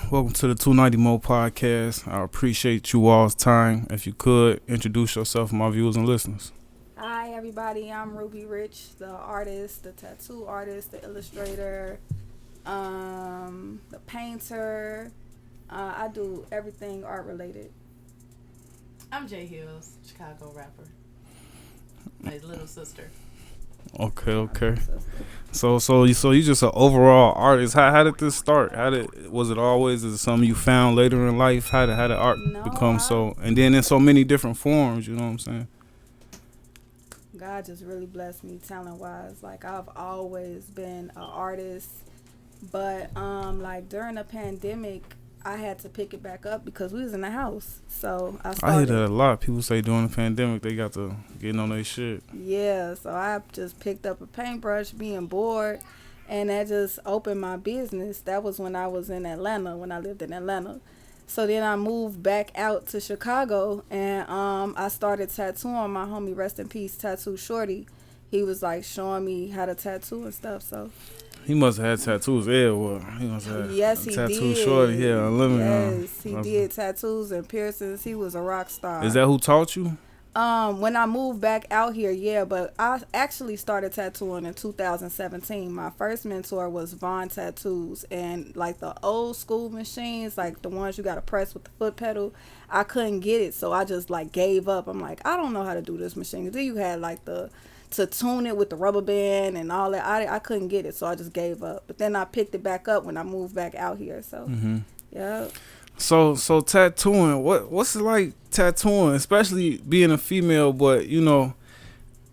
Welcome to the 290 Moe podcast. I appreciate you all's time. If you could, introduce yourself to my viewers and listeners. Hi, everybody. I'm RubyRich, the artist, the tattoo artist, the illustrator, the painter. I do everything art related. I'm Jay Hills, Chicago rapper. My little sister. Okay. So you just an overall artist. How did this start? Was it always something you found later in life? How did art become so? And then in so many different forms. You know what I'm saying? God just really blessed me talent wise. Like I've always been an artist, but like during the pandemic, I had to pick it back up because we was in the house. So I hear that a lot. People say during the pandemic they got to get on their shit. Yeah, so I just picked up a paintbrush, being bored, and that just opened my business. That was when I was in Atlanta, when I lived in Atlanta. So then I moved back out to Chicago, and I started tattooing. My homie, rest in peace, Tattoo Shorty. He was like showing me how to tattoo and stuff. So he must have had tattoos everywhere. He must have tattoo did. Shorty, yeah, unlimited. Yes, he did tattoos and piercings. He was a rock star. Is that who taught you? When I moved back out here, yeah, but I actually started tattooing in 2017. My first mentor was Vaughn Tattoos, and like the old school machines, like the ones you got to press with the foot pedal, I couldn't get it, so I just like gave up. I'm like, I don't know how to do this machine. Then you had like to tune it with the rubber band and all that. I couldn't get it, so I just gave up. But then I picked it back up when I moved back out here. So yeah. So tattooing, what's it like tattooing, especially being a female? But you know,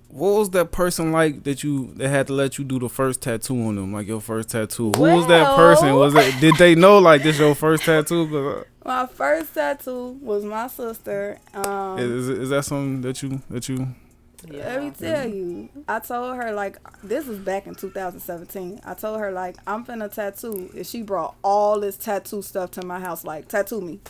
what was that person like that had to let you do the first tattoo on them, like your first tattoo? Who was that person? Did they know like this your first tattoo? 'Cause, my first tattoo was my sister. Is that something that you? Yeah. Let me tell you, I told her, like, this was back in 2017. I told her, like, I'm finna tattoo. And she brought all this tattoo stuff to my house, like, tattoo me.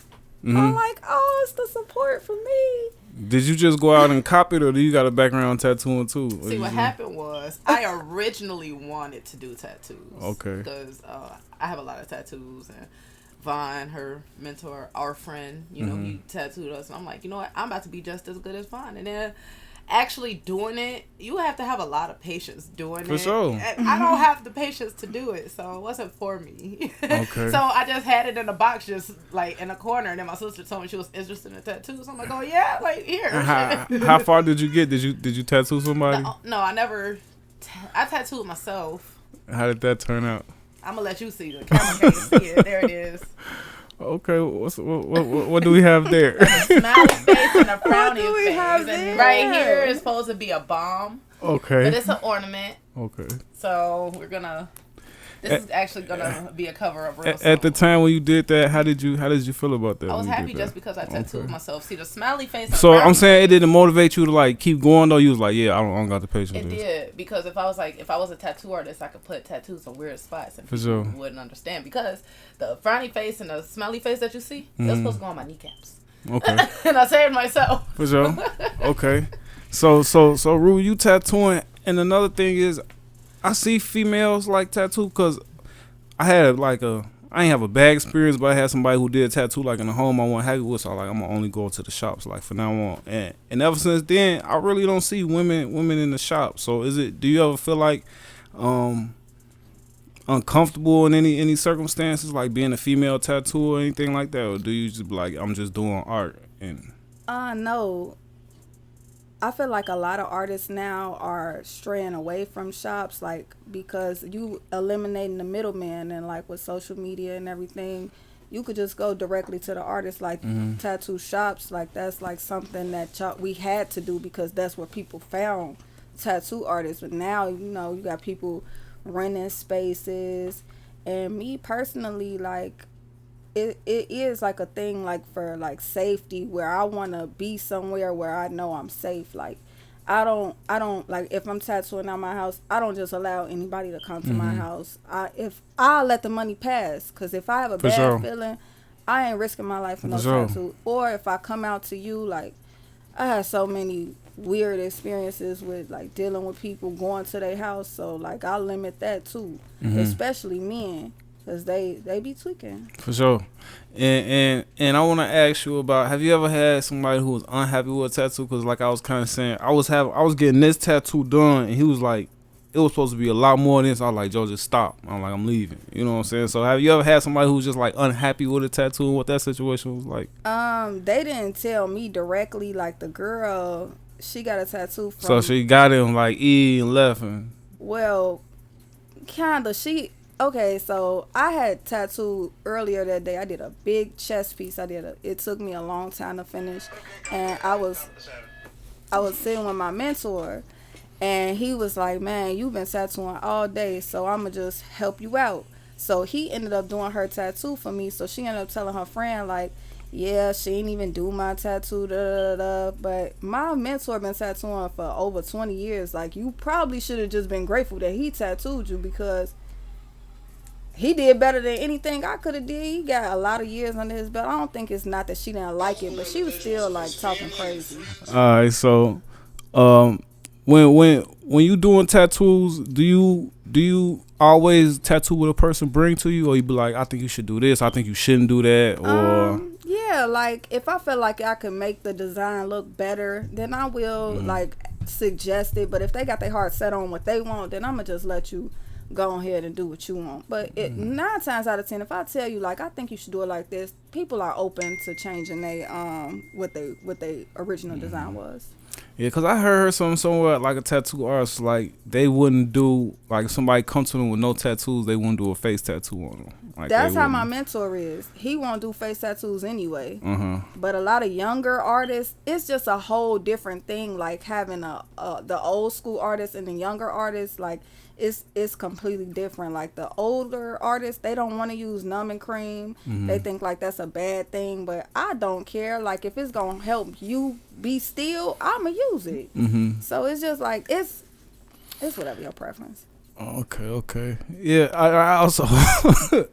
Mm-hmm. I'm like, oh, it's the support for me. Did you just go out and copy it, or do you got a background tattooing too? See, what happened was, I originally wanted to do tattoos. Okay. Because I have a lot of tattoos, and Vaughn, her mentor, our friend, you know, he tattooed us. And I'm like, you know what? I'm about to be just as good as Vaughn. And then actually doing it, you have to have a lot of patience doing it. For sure. And I don't have the patience to do it, so it wasn't for me. Okay. So I just had it in a box, just like in a corner, and then my sister told me she was interested in tattoos. I'm like, oh yeah, like here. How far did you get? Did you tattoo somebody? No, I never. I tattooed myself. How did that turn out? I'm gonna let you see. The camera can't see it. There it is. Okay, what do we have there? A smiley face and a frowny face. And right here is supposed to be a bomb. Okay. But it's an ornament. Okay. So we're gonna. This is actually gonna be a cover of real. At the time when you did that, how did you feel about that? I was happy just because I tattooed myself. See the smiley face. And so I'm saying it didn't motivate you to like keep going though. You was like, yeah, I don't got the patience. It did, because if I was a tattoo artist, I could put tattoos on weird spots and people wouldn't understand, because the frowny face and the smiley face that you see, they're supposed to go on my kneecaps. Okay. And I saved myself. For sure. Okay. So Rue, you tattooing, and another thing is, I see females like tattoo, because I had I ain't have a bad experience, but I had somebody who did tattoo like in the home I wasn't happy with, so I'm gonna only go to the shops like from now on. And ever since then, I really don't see women in the shop. So do you ever feel like uncomfortable in any circumstances, like being a female tattooer or anything like that, or do you just be like, I'm just doing art? And no. I feel like a lot of artists now are straying away from shops, like, because you eliminating the middleman, and like with social media and everything, you could just go directly to the artist, like tattoo shops. Like that's like something that we had to do, because that's where people found tattoo artists. But now, you know, you got people renting spaces, and me personally, like, it is like a thing, like for like safety, where I want to be somewhere where I know I'm safe. Like I don't like, if I'm tattooing out my house, I don't just allow anybody to come to my house. I'll let the money pass, because if I have a bad feeling, I ain't risking my life for no tattoo. Or if I come out to you, like, I had so many weird experiences with like dealing with people going to their house, so like I limit that too, especially men. Cause they be tweaking. For sure. And I want to ask you about, have you ever had somebody who was unhappy with a tattoo? Because like I was kind of saying, I was getting this tattoo done, and he was like, it was supposed to be a lot more than this. I was like, Joe, just stop. I'm like, I'm leaving. You know what I'm saying? So have you ever had somebody who was just like unhappy with a tattoo and what that situation was like? They didn't tell me directly. Like the girl, she got a tattoo from. So she got him like E and left him. Well, kinda. Okay, so I had tattooed earlier that day. I did a big chest piece. It took me a long time to finish, and I was sitting with my mentor, and he was like, "Man, you've been tattooing all day, so I'ma just help you out." So he ended up doing her tattoo for me. So she ended up telling her friend like, "Yeah, she ain't even do my tattoo, da da da." But my mentor been tattooing for over 20 years. Like, you probably should have just been grateful that he tattooed you, because he did better than anything I could have did. He got a lot of years under his belt. I don't think it's not that she didn't like it, but she was still like talking crazy. All right, so when you doing tattoos, do you always tattoo what a person bring to you, or you be like, I think you should do this, I think you shouldn't do that, or yeah, like if I feel like I could make the design look better, then I will like suggest it. But if they got their heart set on what they want, then I'ma just let you go ahead and do what you want. But 9 times out of 10, if I tell you like I think you should do it like this, people are open to changing they what they original design was. Yeah, cause I heard somewhere like a tattoo artist, like they wouldn't do, like if somebody come to them with no tattoos, they wouldn't do a face tattoo on them. Like that's how my mentor is. He won't do face tattoos anyway. But a lot of younger artists, it's just a whole different thing. Like having the old school artists and the younger artists, like it's completely different. Like the older artists, they don't want to use numbing cream. They think like that's a bad thing, but I don't care. Like if it's gonna help you be still, I'ma use it. So it's just like it's whatever your preference. Okay. Yeah, I also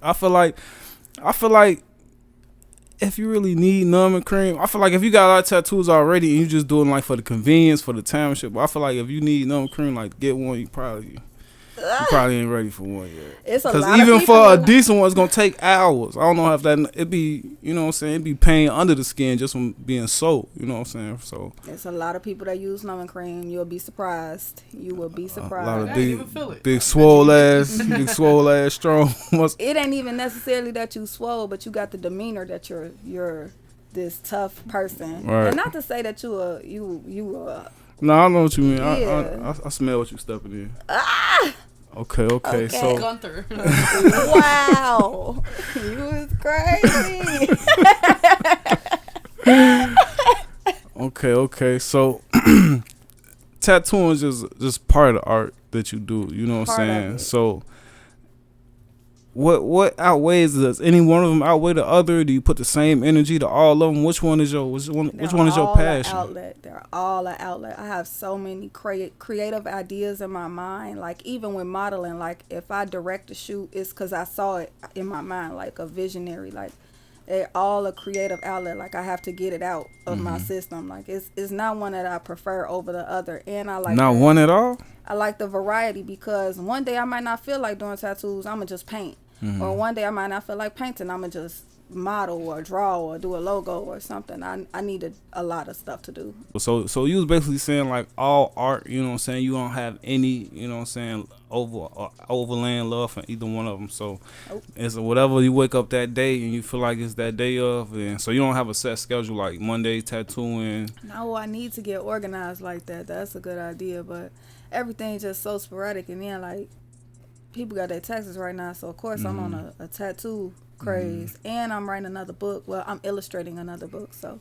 I feel like if you really need numbing cream, I feel like if you got a lot of tattoos already and you just doing like for the convenience, for the time and shit, but I feel like if you need numbing cream, like get one, you probably ain't ready for one yet. It's a Because lot even of people for a decent one, it's gonna take hours. I don't know if it be, you know what I'm saying, it be pain under the skin just from being soaked, you know what I'm saying? So it's a lot of people that use numbing cream. You'll be surprised. You will be surprised. A lot of big swole ass strong ones. It ain't even necessarily that you swole, but you got the demeanor that you're this tough person. Right. And not to say that you No, I know what you mean. Yeah. I smell what you stepping in. Okay. So Gunther. wow, you was crazy. okay. So tattooing is just part of the art that you do. You know what I'm saying? So what outweighs this? Any one of them outweigh the other? Do you put the same energy to all of them? Which one is your passion? They're all an outlet. I have so many creative ideas in my mind. Like even with modeling, like if I direct a shoot, it's because I saw it in my mind, like a visionary. Like they're all a creative outlet. Like I have to get it out of my system. Like it's not one that I prefer over the other. And I like not one at all. I like the variety because one day I might not feel like doing tattoos. I'ma just paint. Or one day I might not feel like painting. I'ma just model or draw or do a logo or something. I needed a lot of stuff to do. So you was basically saying like all art, you know what I'm saying, you don't have any, you know what I'm saying, overland love for either one of them. So it's whatever you wake up that day and you feel like it's that day of, and so you don't have a set schedule like Monday tattooing. No, I need to get organized like that. That's a good idea, but everything's just so sporadic. And then like people got their taxes right now, so of course I'm on a tattoo craze, and I'm writing another book. Well, I'm illustrating another book, so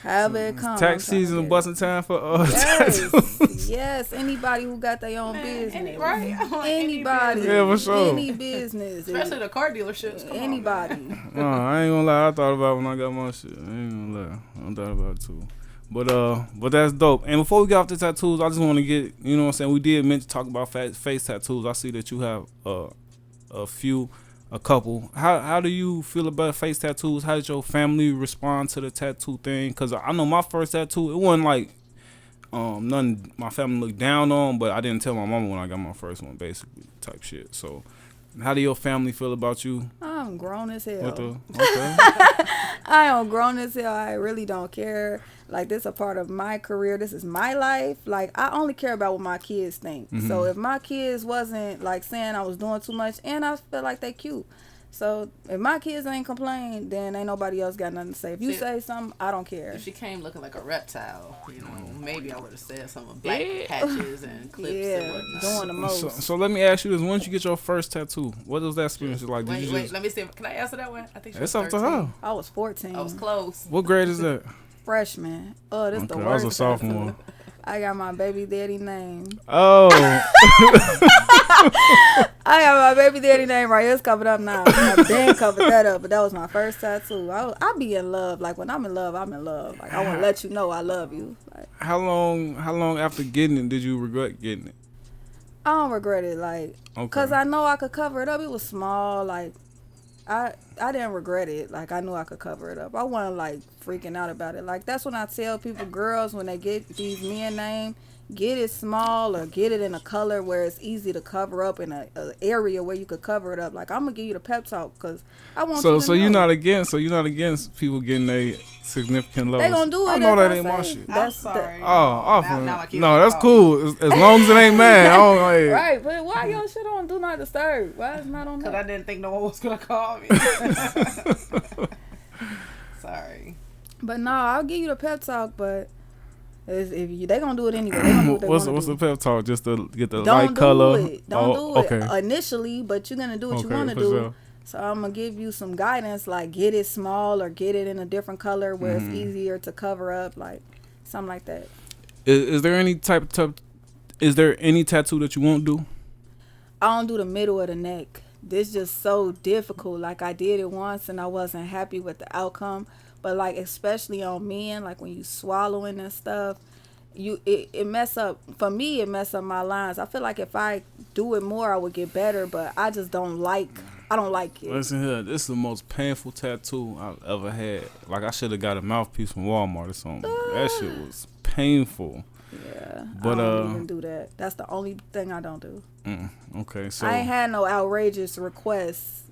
however it comes. Tax season, busting time for tattoos. Yes, anybody who got their own business, anybody, yeah, for sure, any business, especially the car dealerships. Anybody. I ain't gonna lie, I thought about it when I got my shit. I ain't gonna lie, I thought about it too. But that's dope. And before we get off the tattoos, I just want to get, you know what I'm saying, we did mention talk about face tattoos. I see that you have a couple. How do you feel about face tattoos? How did your family respond to the tattoo thing? Because I know my first tattoo, it wasn't like nothing my family looked down on, but I didn't tell my mama when I got my first one, basically, type shit. So How do your family feel about you? I'm grown as hell. Okay. I am grown as hell. I really don't care. Like, this is a part of my career. This is my life. Like, I only care about what my kids think. So if my kids wasn't like saying I was doing too much, and I feel like they cute. So if my kids ain't complain, then ain't nobody else got nothing to say. If you say something, I don't care. If she came looking like a reptile, maybe I would have said some black patches and clips and whatnot. Doing the most. So let me ask you this: once you get your first tattoo, what was that experience like? Wait, let me see. Can I answer that one? I think she It's was up to 13. her. I was 14. I was close. What grade is that? Freshman. Oh, this the Okay, worst. I was a sophomore. I got my baby daddy name. Oh. I got my baby daddy name right here. It's covered up now. I've been covered that up, but that was my first tattoo. I be in love. Like, when I'm in love, I'm in love. Like, I want to let you know I love you. Like, How long after getting it did you regret getting it? I don't regret it. Like, because I know I could cover it up. It was small. Like, I didn't regret it. Like, I knew I could cover it up. I wasn't, like, freaking out about it. Like, that's when I tell people, girls, when they get these men names, get it small or get it in a color where it's easy to cover up in a area where you could cover it up. Like, I'm gonna give you the pep talk because I want you to know. So you're not against people getting a significant love. They gonna do it. I know that ain't my shit. I'm sorry. No, that's cool. As long as it ain't mad. I don't like it. Right, but why your shit on Do Not Disturb? Why it's not on that? Because I didn't think no one was gonna call me. Sorry. But no, I'll give you the pep talk, but they gonna do it anyway. They gonna do what they What's wanna the do. pep talk? Just to get the Don't light do color. it. Don't do it Okay. initially, but you're gonna do what you want to for do. sure. So I'm gonna give you some guidance, like get it small or get it in a different color where it's easier to cover up, like something like that. Is there any Is there any tattoo that you won't do? I don't do the middle of the neck. This just so difficult. Like, I did it once and I wasn't happy with the outcome. But like, especially on men, like when you swallowing and stuff, it mess up. For me, it mess up my lines. I feel like if I do it more, I would get better. But I just don't like. I don't like it. Listen here, this is the most painful tattoo I've ever had. Like, I should have got a mouthpiece from Walmart or something. That shit was painful. Yeah, but I don't even do that. That's the only thing I don't do. Okay, so I ain't had no outrageous requests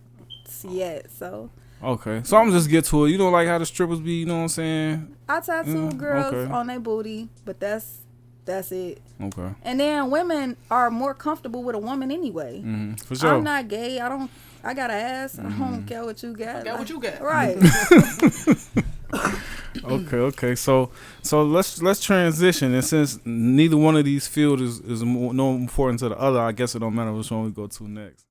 yet, so. Okay, so I'm just get to it. You know, like how the strippers be, you know what I'm saying? I tattoo girls on their booty, but that's it. Okay. And then women are more comfortable with a woman anyway. For sure. I'm not gay. I got an ass. I don't care what you got. I got what you got. Right. Okay. So let's transition. And since neither one of these fields is more important to the other, I guess it don't matter which one we go to next.